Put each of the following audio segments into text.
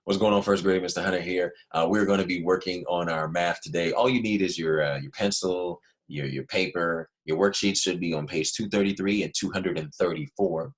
What's going on, first grade? Mr. Hunter here. We're going to be working on our math today. All you need is your pencil, your paper. Your worksheets should be on page 233 and 234.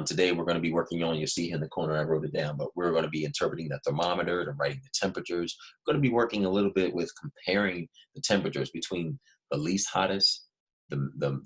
Today we're going to be working on, you see in the corner, I wrote it down, but we're going to be interpreting the thermometer and writing the temperatures. We're going to be working a little bit with comparing the temperatures between the least hottest, the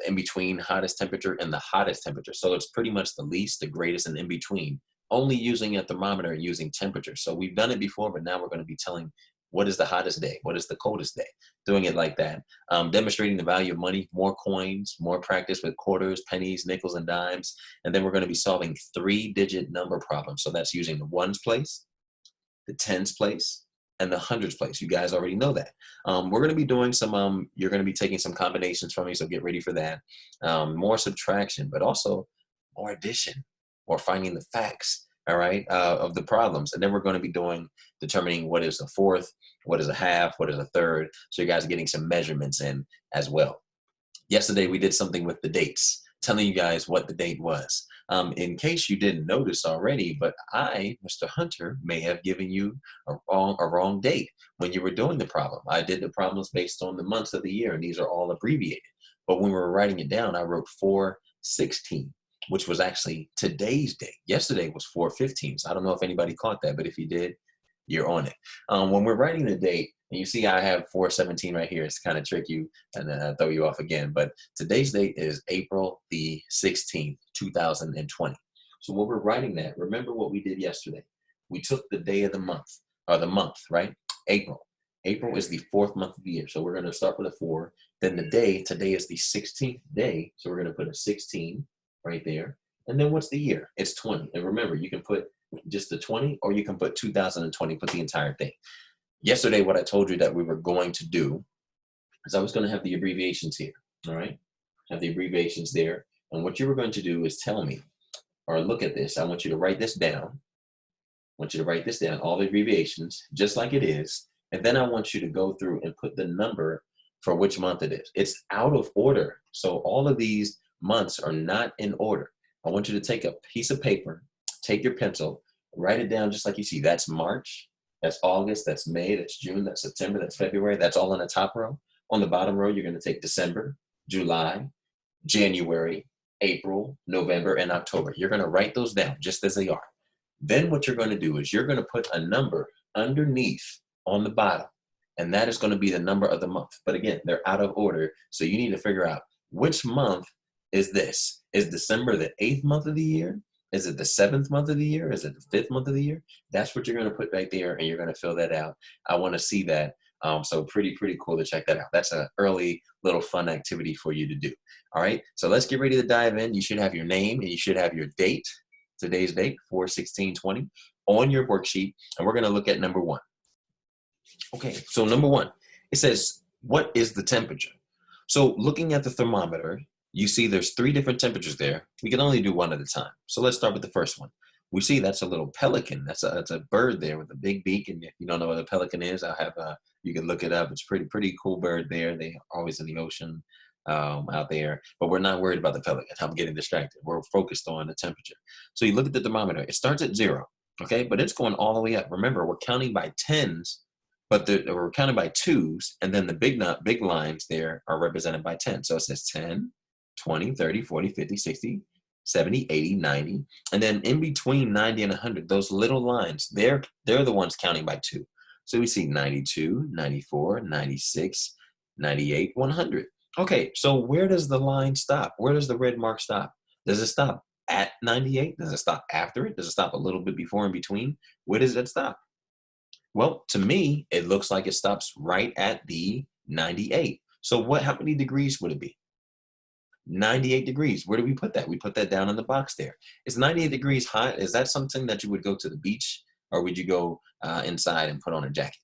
in-between hottest temperature, and the hottest temperature. So it's pretty much the least, the greatest, and in between, only using a thermometer and using temperature. So we've done it before, but now we're going to be telling what is the hottest day, what is the coldest day, doing it like that. Demonstrating the value of money, more coins, more practice with quarters, pennies, nickels, and dimes. And then we're going to be solving 3-digit number problems. So that's using the ones place, the tens place, and the hundreds place. You guys already know that. We're going to be doing some, you're going to be taking some combinations from me, so get ready for that. More subtraction, but also more addition, or finding the facts, all right, of the problems. And then we're going to be determining what is a fourth, what is a half, what is a third. So you guys are getting some measurements in as well. Yesterday, we did something with the dates, telling you guys what the date was. In case you didn't notice already, but I, Mr. Hunter, may have given you a wrong date when you were doing the problem. I did the problems based on the months of the year, and these are all abbreviated. But when we were writing it down, I wrote 4/16. Which was actually today's date. Yesterday was 4/15. So I don't know if anybody caught that, but if you did, you're on it. When we're writing the date, and you see I have 4/17 right here, it's kind of trick you and then throw you off again. But today's date is April the 16th, 2020. So when we're writing that, remember what we did yesterday. We took the day of the month, or the month, right? April. April is the 4th month of the year. So we're going to start with a 4. Then the day, today is the 16th day. So we're going to put a 16 right there. And then what's the year? It's 20. And remember, you can put just the 20, or you can put 2020, put the entire thing. Yesterday, what I told you that we were going to do is I was going to have the abbreviations here, all right? Have the abbreviations there. And what you were going to do is tell me, or look at this. I want you to write this down. I want you to write this down, all the abbreviations, just like it is. And then I want you to go through and put the number for which month it is. It's out of order. So all of these months are not in order. I want you to take a piece of paper, take your pencil, write it down just like you see. That's March, that's August, that's May, that's June, that's September, that's February. That's all on the top row. On the bottom row, you're going to take December, July, January, April, November, and October. You're going to write those down just as they are. Then what you're going to do is you're going to put a number underneath on the bottom, and that is going to be the number of the month. But again, they're out of order, so you need to figure out which month is this. Is December the 8th month of the year? Is it the 7th month of the year? Is it the 5th month of the year? That's what you're going to put right there, and you're going to fill that out. I want to see that. So pretty cool to check that out. That's an early little fun activity for you to do. All right, so let's get ready to dive in. You should have your name, and you should have your date, today's date, 4/16/20, on your worksheet, and we're going to look at number 1. Okay, so number 1, it says, what is the temperature? So looking at the thermometer, you see there's 3 different temperatures there. We can only do one at a time. So let's start with the first one. We see that's a little pelican. That's a bird there with a big beak. And if you don't know what a pelican is, I'll have you can look it up. It's pretty cool bird there. They're always in the ocean out there. But we're not worried about the pelican. I'm getting distracted. We're focused on the temperature. So you look at the thermometer. It starts at 0, okay? But it's going all the way up. Remember, we're counting by tens, but we're counting by 2s. And then the big lines there are represented by 10. So it says 10. 20, 30, 40, 50, 60, 70, 80, 90. And then in between 90 and 100, those little lines, they're the ones counting by 2. So we see 92, 94, 96, 98, 100. Okay, so where does the line stop? Where does the red mark stop? Does it stop at 98? Does it stop after it? Does it stop a little bit before, in between? Where does it stop? Well, to me, it looks like it stops right at the 98. So how many degrees would it be? 98 degrees. Where do we put that? We put that down in the box there. Is 98 degrees hot? Is that something that you would go to the beach, or would you go inside and put on a jacket?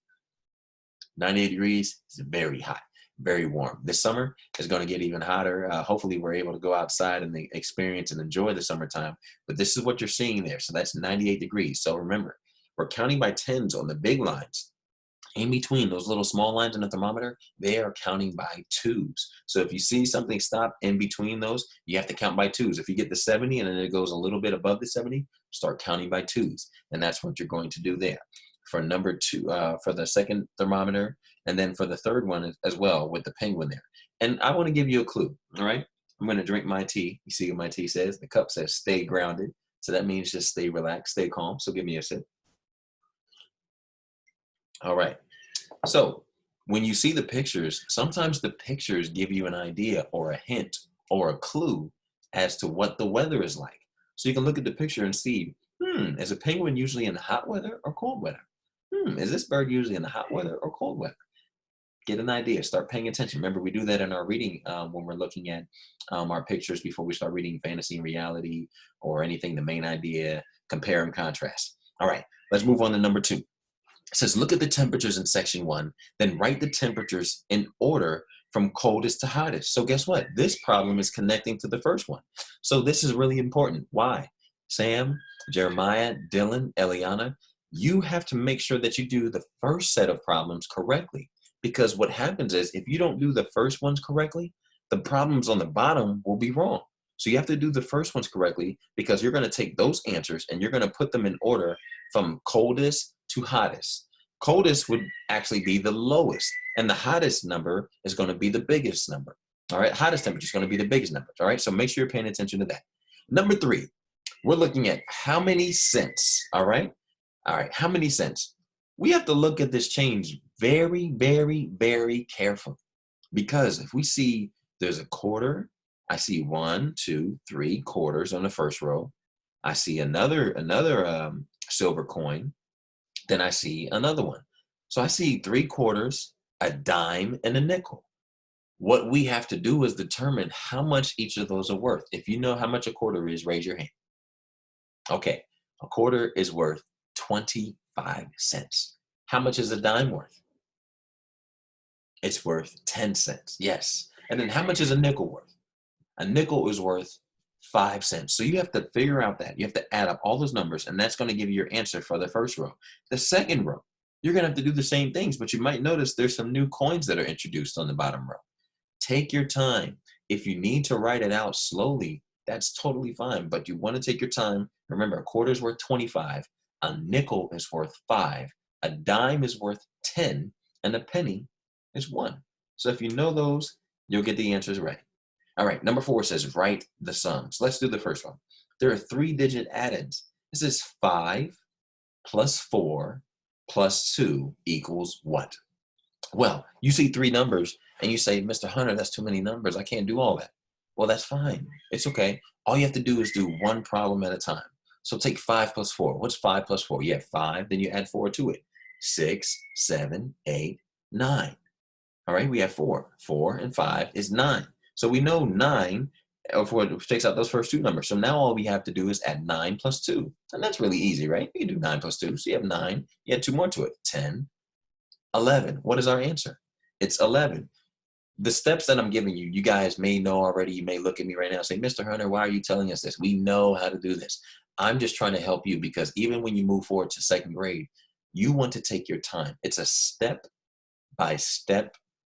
98 degrees is very hot, very warm. This summer is going to get even hotter. Hopefully we're able to go outside and experience and enjoy the summertime. But this is what you're seeing there. So that's 98 degrees. So remember, we're counting by tens on the big lines. In between those little small lines in the thermometer, they are counting by twos. So if you see something stop in between those, you have to count by twos. If you get the 70 and then it goes a little bit above the 70, start counting by twos. And that's what you're going to do there. For number two, for the second thermometer, and then for the third one as well with the penguin there. And I want to give you a clue, all right? I'm going to drink my tea. You see what my tea says? The cup says stay grounded. So that means just stay relaxed, stay calm. So give me a sip. All right. So when you see the pictures, sometimes the pictures give you an idea or a hint or a clue as to what the weather is like. So you can look at the picture and see, is a penguin usually in hot weather or cold weather? Is this bird usually in the hot weather or cold weather? Get an idea, start paying attention. Remember, we do that in our reading when we're looking at our pictures before we start reading fantasy and reality or anything, the main idea, compare and contrast. All right, let's move on to number 2. It says, look at the temperatures in section 1, then write the temperatures in order from coldest to hottest. So guess what? This problem is connecting to the first one. So this is really important. Why? Sam, Jeremiah, Dylan, Eliana, you have to make sure that you do the first set of problems correctly. Because what happens is if you don't do the first ones correctly, the problems on the bottom will be wrong. So you have to do the first ones correctly because you're going to take those answers and you're going to put them in order from coldest to hottest. Coldest would actually be the lowest, and the hottest number is going to be the biggest number. All right, hottest temperature is going to be the biggest number. All right, so make sure you're paying attention to that. Number 3, we're looking at how many cents. All right, how many cents? We have to look at this change very, very, very carefully because if we see there's a quarter, I see 1, 2, 3 quarters on the first row. I see another silver coin. Then I see another one. So I see 3 quarters, a dime, and a nickel. What we have to do is determine how much each of those are worth. If you know how much a quarter is, raise your hand. Okay, a quarter is worth 25 cents. How much is a dime worth? It's worth 10 cents, yes. And then how much is a nickel worth? A nickel is worth 5 cents. So you have to figure out that. You have to add up all those numbers, and that's going to give you your answer for the first row. The second row, you're going to have to do the same things, but you might notice there's some new coins that are introduced on the bottom row. Take your time. If you need to write it out slowly, that's totally fine, but you want to take your time. Remember, a quarter is worth 25, a nickel is worth 5, a dime is worth 10, and a penny is 1. So if you know those, you'll get the answers right. All right, number 4 says write the sums. Let's do the first one. There are 3-digit add-ins. This is 5 plus 4 plus 2 equals what? Well, you see 3 numbers and you say, Mr. Hunter, that's too many numbers. I can't do all that. Well, that's fine. It's okay. All you have to do is do one problem at a time. So take 5 plus 4. What's 5 plus 4? You have 5, then you add 4 to it. 6, 7, 8, 9. All right, we have 4. 4 and 5 is 9. So we know 9, if it takes out those first 2 numbers. So now all we have to do is add 9 plus 2. And that's really easy, right? You can do 9 plus 2. So you have 9. You add 2 more to it. 10, 11. What is our answer? It's 11. The steps that I'm giving you, you guys may know already. You may look at me right now and say, Mr. Hunter, why are you telling us this? We know how to do this. I'm just trying to help you because even when you move forward to 2nd grade, you want to take your time. It's a step-by-step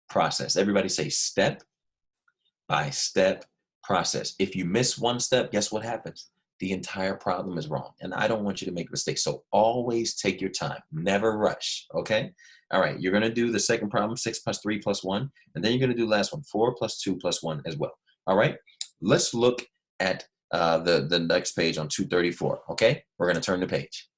process. Everybody say step-by-step process. If you miss one step, guess what happens? The entire problem is wrong. And I don't want you to make mistakes. So always take your time. Never rush, okay? All right, you're going to do the second problem, 6 plus 3 plus 1. And then you're going to do the last one, 4 plus 2 plus 1 as well. All right, let's look at the next page on 234, okay? We're going to turn the page.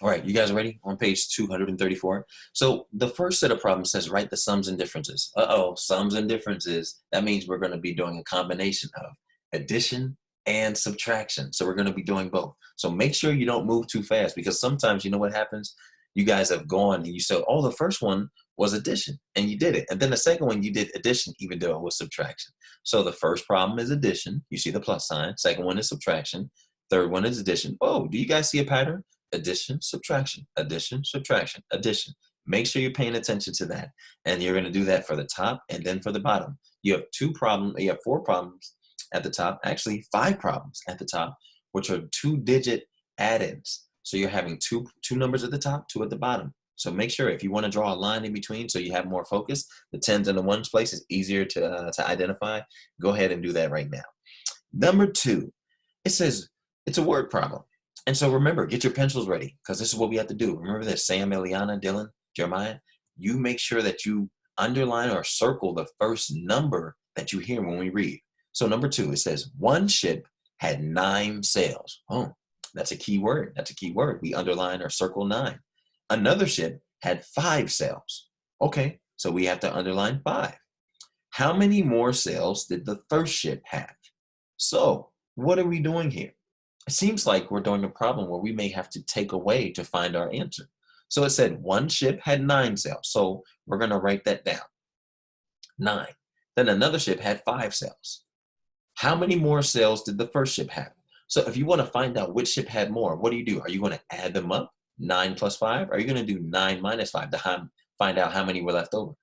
All right, you guys ready? On page 234. So the first set of problems says write the sums and differences. Sums and differences. That means we're going to be doing a combination of addition and subtraction. So we're going to be doing both. So make sure you don't move too fast because sometimes you know what happens? You guys have gone and you said, oh, the first one was addition and you did it. And then the second one, you did addition even though it was subtraction. So the first problem is addition. You see the plus sign. Second one is subtraction. Third one is addition. Oh, do you guys see a pattern? Addition, subtraction, addition, subtraction, addition. Make sure you're paying attention to that. And you're going to do that for the top and then for the bottom. You have 4 problems at the top, actually 5 problems at the top, which are 2-digit add-ins. So you're having two numbers at the top, 2 at the bottom. So make sure if you want to draw a line in between so you have more focus, the tens and the ones place is easier to identify. Go ahead and do that right now. Number 2, it says it's a word problem. And so remember, get your pencils ready because this is what we have to do. Remember this, Sam, Eliana, Dylan, Jeremiah, you make sure that you underline or circle the first number that you hear when we read. So number 2, it says one ship had 9 sails. Oh, that's a key word. That's a key word. We underline or circle 9. Another ship had 5 sails. Okay, so we have to underline 5. How many more sails did the first ship have? So what are we doing here? It seems like we're doing a problem where we may have to take away to find our answer. So it said one ship had 9 sails. So we're going to write that down. 9. Then another ship had 5 sails. How many more sails did the first ship have? So if you want to find out which ship had more, what do? Are you going to add them up? 9 plus 5? Or are you going to do 9 minus 5 to find out how many were left over?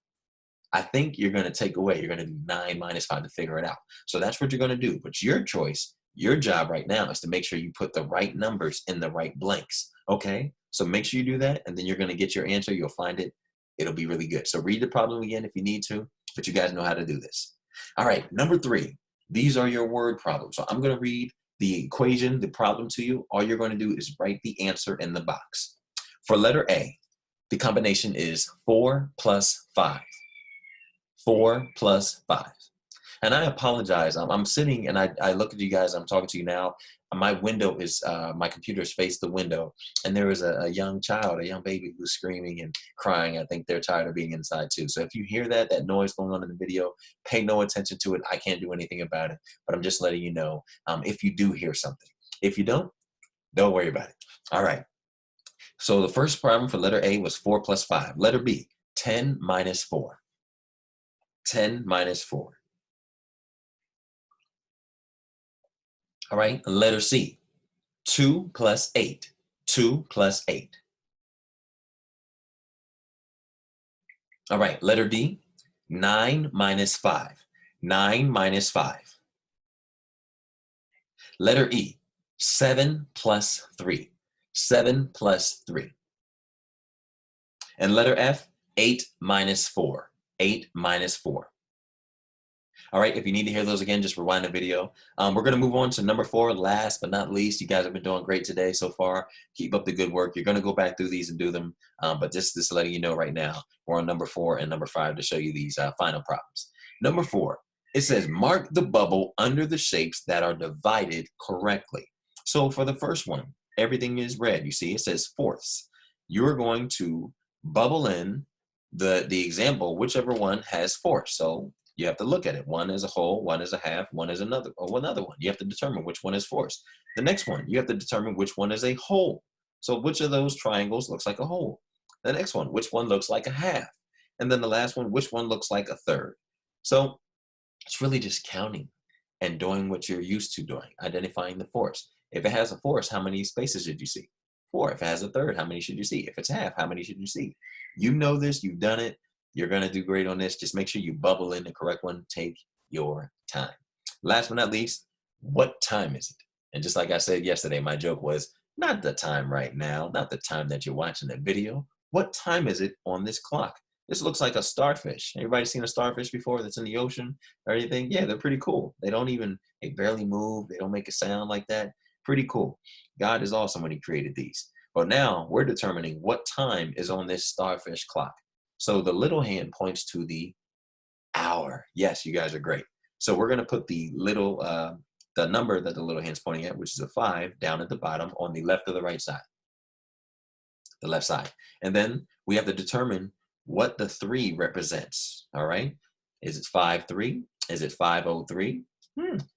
I think you're going to take away. You're going to do 9 minus 5 to figure it out. So that's what you're going to do. But your choice, your job right now is to make sure you put the right numbers in the right blanks. Okay? So make sure you do that, and then you're going to get your answer. You'll find it. It'll be really good. So read the problem again if you need to, but you guys know how to do this. All right, number 3. These are your word problems. So I'm going to read the equation, the problem to you. All you're going to do is write the answer in the box. For letter A, the combination is 4 plus 5. 4 plus 5. And I apologize. I'm sitting and I look at you guys. I'm talking to you now. My window is, my computer's faced the window. And there is a young child, a young baby who's screaming and crying. I think they're tired of being inside too. So if you hear that noise going on in the video, pay no attention to it. I can't do anything about it. But I'm just letting you know if you do hear something. If you don't worry about it. All right. So the first problem for letter A was 4 plus 5. Letter B, 10 minus 4. 10 minus 4. All right, letter C, 2 plus 8. 2 plus 8. All right, letter D, 9 minus 5. 9 minus 5. Letter E, 7 plus 3. 7 plus 3. And letter F, 8 minus 4. 8 minus 4. All right, if you need to hear those again, just rewind the video. We're going to move on to number 4, last but not least. You guys have been doing great today so far. Keep up the good work. You're going to go back through these and do them. But just letting you know right now, we're on number 4 and number 5 to show you these final problems. Number 4, it says, mark the bubble under the shapes that are divided correctly. So for the first one, everything is red. You see, it says fourths. You're going to bubble in the example, whichever one has fourths. So you have to look at it. One is a whole, one is a half, one is another one. You have to determine which one is fourths. The next one, you have to determine which one is a whole. So which of those triangles looks like a whole? The next one, which one looks like a half? And then the last one, which one looks like a third? So it's really just counting and doing what you're used to doing, identifying the fourths. If it has a fourth, how many spaces did you see? 4. If it has a third, how many should you see? If it's half, how many should you see? You know this, you've done it. You're going to do great on this. Just make sure you bubble in the correct one. Take your time. Last but not least, what time is it? And just like I said yesterday, my joke was not the time right now, not the time that you're watching the video. What time is it on this clock? This looks like a starfish. Everybody seen a starfish before that's in the ocean or anything? Yeah, they're pretty cool. They barely move. They don't make a sound like that. Pretty cool. God is awesome when he created these. But now we're determining what time is on this starfish clock. So the little hand points to the hour. Yes, you guys are great. So we're going to put the the number that the little hand's pointing at, which is a 5, down at the bottom on the left or the right side. The left side. And then we have to determine what the 3 represents. All right. Is it 5-3? Is it 503?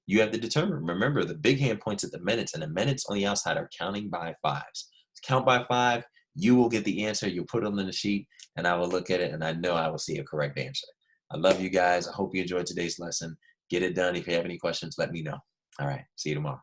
You have to determine. Remember, the big hand points at the minutes, and the minutes on the outside are counting by 5s. Count by 5. You will get the answer. You'll put it on the sheet, and I will look at it, and I know I will see a correct answer. I love you guys. I hope you enjoyed today's lesson. Get it done. If you have any questions, let me know. All right. See you tomorrow.